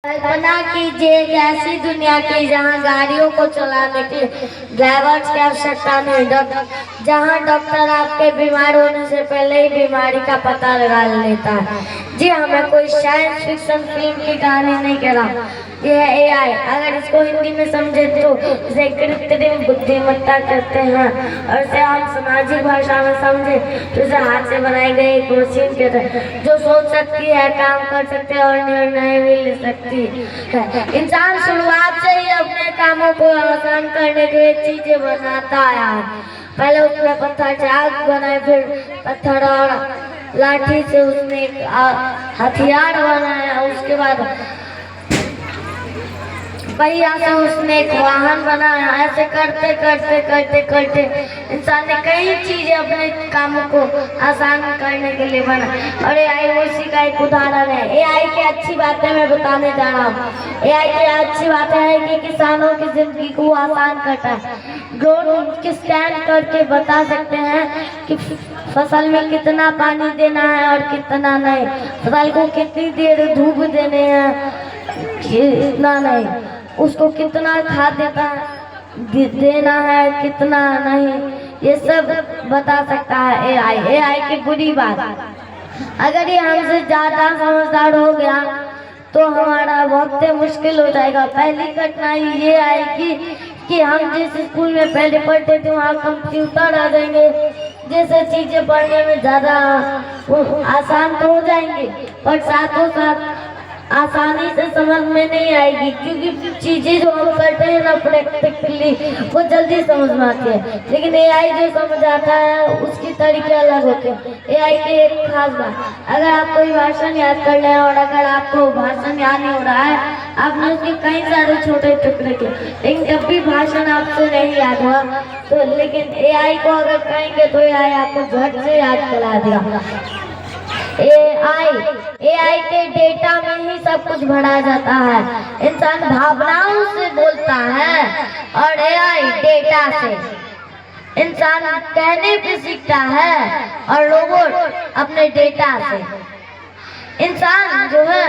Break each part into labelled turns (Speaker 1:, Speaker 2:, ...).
Speaker 1: कल्पना कीजिए एक ऐसी दुनिया की जहां गाड़ियों को चलाने के ड्राइवर्स की आवश्यकता नहीं, जहां डॉक्टर आपके बीमार होने से पहले ही बीमारी का पता लगा लेता है। जी हाँ, मैं कोई साइंस फिक्शन फिल्म की कहानी नहीं कह रहा, ये है एआई। अगर इसको हिंदी में समझे तो इसे कृत्रिम बुद्धिमत्ता कहते हैं, और इसे हम सामाजिक भाषा में समझे तो इसे हाथ से बनाई गई एक मशीन कहते हैं, जो सोच सकती है, काम कर सकती है और निर्णय भी ले सकती है। इंसान शुरुआत से ही अपने कामों को आसान करने के लिए चीजें बनाता आया है। पहले उसने पत्थर से आग बनाए, फिर पत्थर और लाठी से उसने हथियार बनाया, उसके बाद पहिया से उसने एक वाहन बनाया। ऐसे करते करते करते करते इंसान ने कई चीजें अपने कामों को आसान करने के लिए बनाई, और एआई उसी का एक उदाहरण है। एआई की अच्छी बातें मैं बताने जा रहा हूँ। एआई की अच्छी बातें है कि किसानों की जिंदगी को आसान करता है। ड्रोन की स्कैन करके बता सकते हैं कि फसल में कितना पानी देना है और कितना नहीं, फसल को कितनी देर धूप देने हैं, कितना नहीं, उसको कितना खाद देना है, कितना नहीं, ये सब बता सकता है एआई। एआई की बुरी बात, अगर ये हमसे ज्यादा समझदार हो गया तो हमारा वक्त मुश्किल हो जाएगा। पहली कठिनाई ये आएगी कि हम जिस स्कूल में पहले पढ़ते थे वहाँ कंप्यूटर आ जाएंगे, जैसे चीजें पढ़ने में ज्यादा आसान तो हो जाएंगी, पर साथों साथ आसानी से समझ में नहीं आएगी, क्योंकि चीजें जो हम करते हैं ना प्रैक्टिकली वो जल्दी समझ में आती है। लेकिन एआई जो समझ आता है उसकी तरीके अलग होते हैं। एआई की एक खास बात, अगर आप कोई भाषण याद कर लें और अगर आपको भाषण याद नहीं हो रहा है, आपने उसके कई सारे छोटे टुकड़े किए, लेकिन जब भी भाषण आपसे नहीं याद हुआ तो, लेकिन एआई को अगर कहेंगे तो एआई आपको झट से याद करा देगा। एआई के डेटा में ही सब कुछ भरा जाता है। इंसान भावनाओं से बोलता है और एआई डेटा से। इंसान कहने पे सीखता है और रोबोट अपने डेटा से। इंसान जो है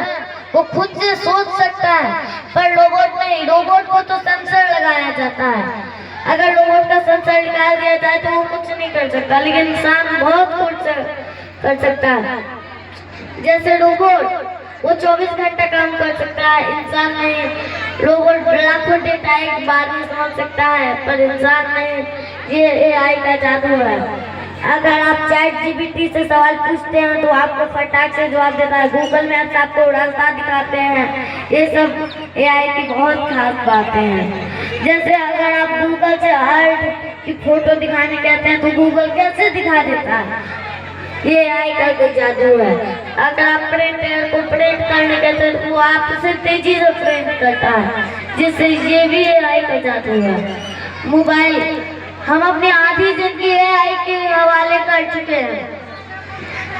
Speaker 1: वो खुद से सोच सकता है, पर रोबोट नहीं। रोबोट को तो सेंसर लगाया जाता है, अगर रोबोट का सेंसर निकाल दिया जाए तो वो कुछ नहीं कर सकता, लेकिन इंसान बहुत कुछ कर सकता है। जैसे रोबोट वो 24 घंटे काम कर सकता है, इंसान नहीं। रोबोट लाखों डेटा एक बार में समझ सकता है, पर इंसान नहीं। ये एआई का जादू है। अगर आप ChatGPT से सवाल पूछते हैं तो आपको फटाक से जवाब देता है। गूगल मैप्स आपको रास्ता दिखाते हैं। ये सब एआई की बहुत खास बातें हैं। जैसे अगर आप गूगल से हार्ट की फोटो दिखाने कहते हैं तो गूगल कैसे दिखा देता है, ये एआई का कोई जादू है। अगर आप प्रिंटर को प्रिंट करने कहते हैं तो वो आपसे तेजी से प्रिंट करता है, जिससे ये भी एआई का जादू है। मोबाइल, हम अपनी आधी जिंदगी एआई के हवाले कर चुके हैं।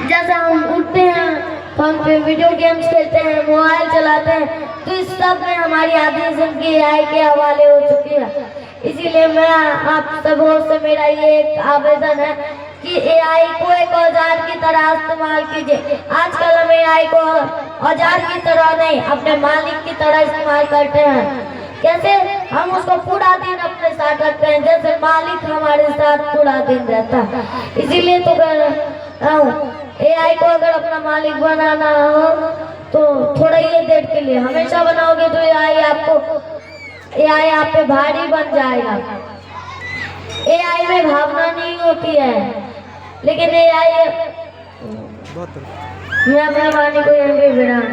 Speaker 1: जैसे हम उठते हैं, फोन पे वीडियो गेम्स खेलते हैं, मोबाइल चलाते हैं, तो इस सब में हमारी आधी जिंदगी एआई के हवाले हो चुकी है। इसीलिए मैं आप सबों से मेरा ये एक आवेदन है कि एआई को एक औजार की तरह इस्तेमाल कीजिए। आजकल हम एआई को औजार की तरह नहीं, अपने मालिक की तरह इस्तेमाल करते हैं। कैसे? हम उसको पूरा दिन अपने साथ रखते हैं, जैसे मालिक हमारे साथ पूरा दिन रहता है। इसीलिए तो कह रहा हूँ, एआई को अगर अपना मालिक बनाना हो तो थोड़ा ये देर के लिए, हमेशा बनाओगे तो एआई आप पे भारी बन जाएगा। एआई में भावना नहीं होती है, लेकिन एआई मैं अपने वाणी को यहाँ पे विराम